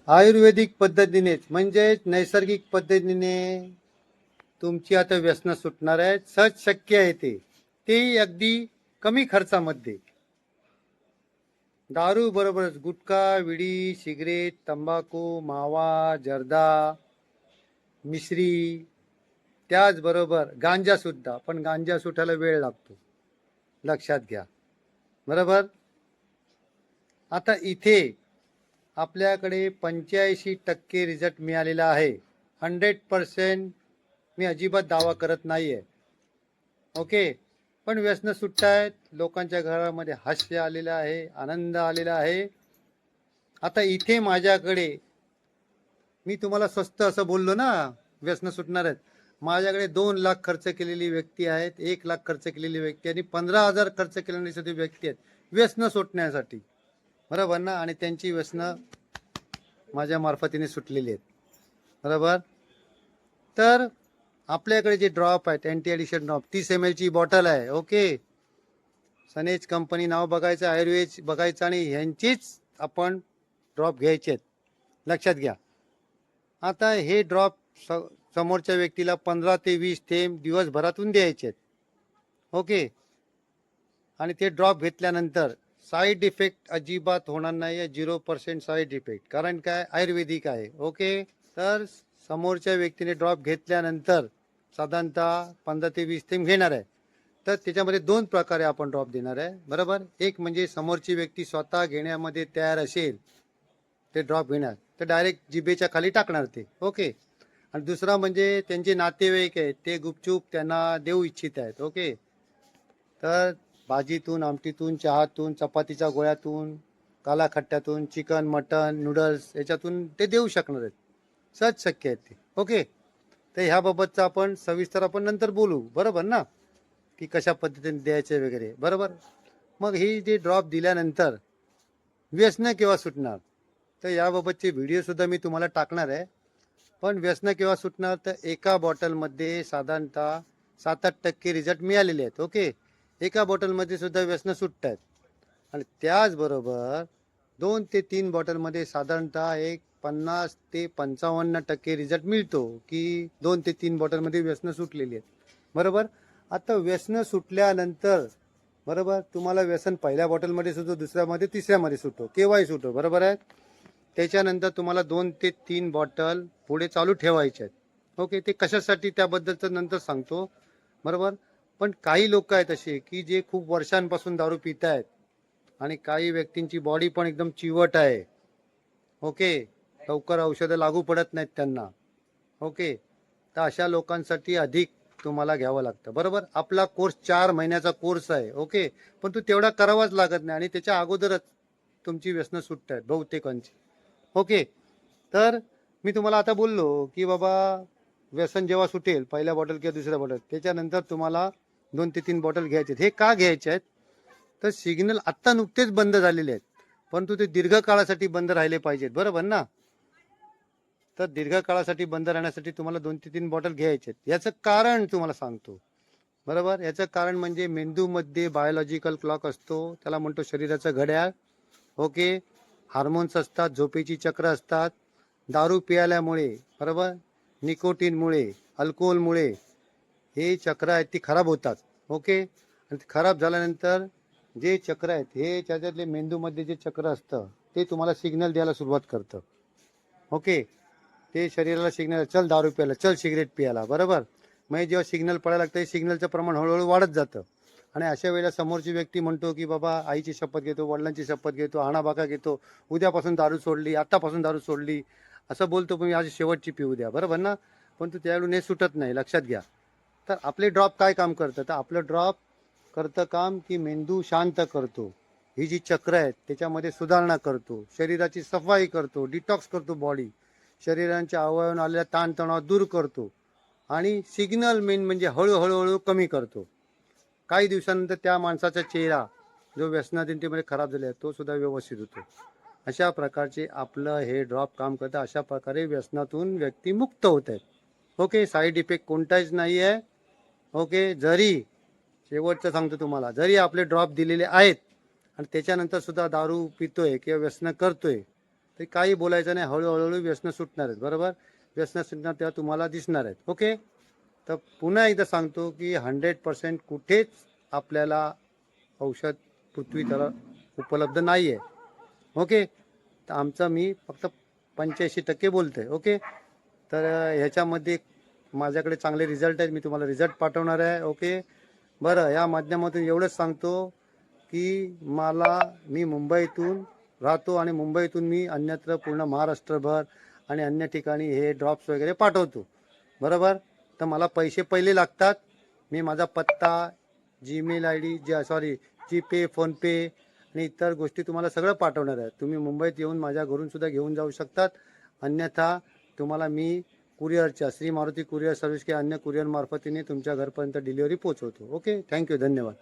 आयुर्वेदिक पद्धतीनेच म्हणजेच नैसर्गिक पद्धतीने तुमची आता व्यसनं सुटणार आहेत. सहज शक्य आहे ते अगदी कमी खर्चामध्ये. दारू बरोबरच गुटखा, विडी, सिगरेट, तंबाखू, मावा, जर्दा, मिश्री, त्याचबरोबर गांजा सुद्धा. पण गांजा सुटायला वेळ लागतो, लक्षात घ्या. बरोबर. आता इथे आपल्याकडे 85% रिझल्ट मिळालेला आहे. 100% मी अजिबात दावा करत नाहीये. ओके. पण व्यसन सुटतायत, लोकांच्या घरामध्ये हास्य आलेलं आहे, आनंद आलेला आहे. आता इथे माझ्याकडे, मी तुम्हाला स्वस्त असं बोललो ना व्यसन सुटणार आहेत, माझ्याकडे 2 लाख खर्च केलेली व्यक्ती आहेत, 1 लाख खर्च केलेली व्यक्ती आणि 15,000 खर्च केलेली सुद्धा व्यक्ती आहेत व्यसन सुटण्यासाठी. बरोबर ना. आणि त्यांची व्यसनं माझ्या मार्फतीने सुटलेली आहेत. बरोबर. तर आपल्याकडे जे ड्रॉप आहेत, अँटी ॲडिक्शन ड्रॉप, 30 ml ची बॉटल आहे. ओके. सनेज कंपनी नाव बघायचं, आयुर्वेद बघायचं आणि ह्यांचीच आपण ड्रॉप घ्यायचे आहेत, लक्षात घ्या. आता हे ड्रॉप समोरच्या व्यक्तीला 15 ते 20 थेंब दिवसभरातून द्यायचे आहेत. ओके. आणि ते ड्रॉप घेतल्यानंतर साईड इफेक्ट अजिबात होणार नाही आहे. 0% साईड इफेक्ट. कारण काय, आयुर्वेदिक आहे. ओके. तर समोरच्या व्यक्तीने ड्रॉप घेतल्यानंतर साधारणतः 15 ते 20 थेंब घेणार आहे. तर त्याच्यामध्ये 2 प्रकारे आपण ड्रॉप देणार आहे. बरोबर. एक म्हणजे समोरची व्यक्ती स्वतः घेण्यामध्ये तयार असेल ते ड्रॉप घेणार, तर डायरेक्ट जिभेच्या खाली टाकणार ते. ओके. आणि दुसरा म्हणजे त्यांचे नातेवाईक आहेत, ते गुपचूप त्यांना देऊ इच्छित आहेत. ओके. तर भाजीतून, आमटीतून, चहातून, चपातीच्या गोळ्यातून, काला खट्ट्यातून, चिकन, मटन, नूडल्स याच्यातून ते देऊ शकणार आहेत. सहज शक्य आहेत ते. ओके. तर ह्याबाबतचं आपण सविस्तर आपण नंतर बोलू. बरोबर ना, की कशा पद्धतीने द्यायचे वगैरे. बरोबर. मग ही जे ड्रॉप दिल्यानंतर व्यसनं केव्हा सुटणार, तर याबाबतचे व्हिडिओ सुद्धा मी तुम्हाला टाकणार आहे. पण व्यसनं केव्हा सुटणार, तर एका बॉटलमध्ये साधारणतः 7-8% रिझल्ट मिळालेले आहेत. ओके. एका बॉटलमध्ये सुद्धा व्यसनं सुटत आहेत. आणि त्याचबरोबर 2 ते 3 बॉटलमध्ये साधारणतः एक 50 ते 55% रिझल्ट मिळतो, की 2 ते 3 बॉटलमध्ये व्यसनं सुटलेली आहेत. बरोबर. आता व्यसनं सुटल्यानंतर, बरोबर, तुम्हाला व्यसन पहिल्या बॉटलमध्ये सुटतो, दुसऱ्यामध्ये, तिसऱ्यामध्ये सुटतो, केव्हाही सुटतो. बरोबर आहे. त्याच्यानंतर तुम्हाला 2 ते 3 बॉटल पुढे चालू ठेवायचे आहेत. ओके. ते कशासाठी त्याबद्दलचं नंतर सांगतो. बरोबर. पण काही लोक आहेत असे की जे खूप वर्षांपासून दारू पित आहेत आणि काही व्यक्तींची बॉडी पण एकदम चिवट आहे. ओके. लवकर औषधं लागू पडत नाहीत त्यांना. ओके. तर अशा लोकांसाठी अधिक तुम्हाला घ्यावं लागतं. बरोबर. आपला कोर्स 4 महिन्याचा कोर्स आहे. ओके. पण तो तेवढा करावाच लागत नाही आणि त्याच्या अगोदरच तुमची व्यसनं सुटत आहेत बहुतेकांची. ओके. तर मी तुम्हाला आता बोललो की बाबा व्यसन जेव्हा सुटेल, पहिल्या बॉटल किंवा दुसऱ्या बॉटल, त्याच्यानंतर तुम्हाला 2 ते 3 बॉटल घ्यायचे आहेत. हे का घ्यायचे आहेत, तर सिग्नल आत्ता नुकतेच बंद झालेले आहेत, परंतु ते दीर्घकाळासाठी बंद राहिले पाहिजेत. बरोबर ना. तर दीर्घकाळासाठी बंद राहण्यासाठी तुम्हाला 2 ते 3 बॉटल घ्यायचे आहेत. याचं कारण तुम्हाला सांगतो. बरोबर. याचं कारण म्हणजे मेंदूमध्ये बायोलॉजिकल क्लॉक असतो, त्याला म्हणतो शरीराचं घड्याळ. ओके. हार्मोन्स असतात, झोपेची चक्र असतात. दारू पियाल्यामुळे, बरोबर, निकोटीनमुळे, अल्कोहोलमुळे हे चक्र आहेत ती खराब होतात. ओके. आणि खराब झाल्यानंतर जे चक्र आहेत, हे त्याच्यातले मेंदूमध्ये जे चक्र असतं ते तुम्हाला सिग्नल द्यायला सुरुवात करतं. ओके. ते शरीराला सिग्नल, चल दारू प्यायला, चल सिगरेट प्यायला. बरोबर. मग जेव्हा सिग्नल पडायला लागतं, सिग्नलचं प्रमाण हळूहळू वाढत जातं. आणि अशा वेळेला समोरची व्यक्ती म्हणतो की बाबा आईची शपथ घेतो, वडिलांची शपथ घेतो, आणाबाका घेतो, उद्यापासून दारू सोडली, आत्तापासून दारू सोडली असं बोलतो, पण आज शेवटची पिऊ द्या. बरोबर ना. पण तू त्यावेळी हे सुटत नाही, लक्षात घ्या. तर आपले ड्रॉप काय काम करतं, तर आपलं ड्रॉप करतं काम की मेंदू शांत करतो, ही जी चक्र आहेत त्याच्यामध्ये सुधारणा करतो, शरीराची सफाई करतो, डिटॉक्स करतो बॉडी, शरीराच्या अवयवांना आलेला ताणतणाव दूर करतो आणि सिग्नल मेन म्हणजे हळूहळू कमी करतो. काही दिवसानंतर त्या माणसाचा चेहरा जो व्यसनाधीनतेमध्ये खराब झाला आहे तो सुद्धा व्यवस्थित होतो. अशा प्रकारचे आपलं हे ड्रॉप काम करतं. अशा प्रकारे व्यसनातून व्यक्ती मुक्त होत आहेत. ओके. साईड इफेक्ट कोणताच नाही आहे. ओके. जरी, शेवटचं सांगतो तुम्हाला, जरी आपले ड्रॉप दिलेले आहेत आणि त्याच्यानंतर सुद्धा दारू पितोय किंवा व्यसन करतोय, तर काही बोलायचं नाही, हळूहळू व्यसनं सुटणार आहेत. बरोबर, व्यसनं सुटणार तेव्हा तुम्हाला दिसणार आहेत. ओके. तर पुन्हा एकदा सांगतो की 100% कुठेच आपल्याला औषध पृथ्वी तळ उपलब्ध नाही आहे. ओके. तर आमचं मी फक्त 85% बोलतोय. ओके. तर ह्याच्यामध्ये माझ्याकडे चांगले रिझल्ट आहेत, मी तुम्हाला रिझल्ट पाठवणार आहे. ओके. बरं, या माध्यमातून एवढंच सांगतो की मी मुंबईतून राहतो आणि मुंबईतून मी अन्यत्र पूर्ण महाराष्ट्रभर आणि अन्य ठिकाणी हे ड्रॉप्स वगैरे पाठवतो. बरोबर. तर मला पैसे पहिले लागतात. मी माझा पत्ता, Gmail I D, GPay, PhonePe आणि इतर गोष्टी तुम्हाला सगळं पाठवणार आहे. तुम्ही मुंबईत येऊन माझ्या घरून सुद्धा घेऊन जाऊ शकतात. अन्यथा तुम्हाला मी कुरिअरच्या श्री मारुती कुरिअर सर्व्हिस किंवा अन्य कुरिअर मार्फतीने तुमच्या घरपर्यंत डिलिव्हरी पोहोचवतो. ओके. थँक्यू. धन्यवाद.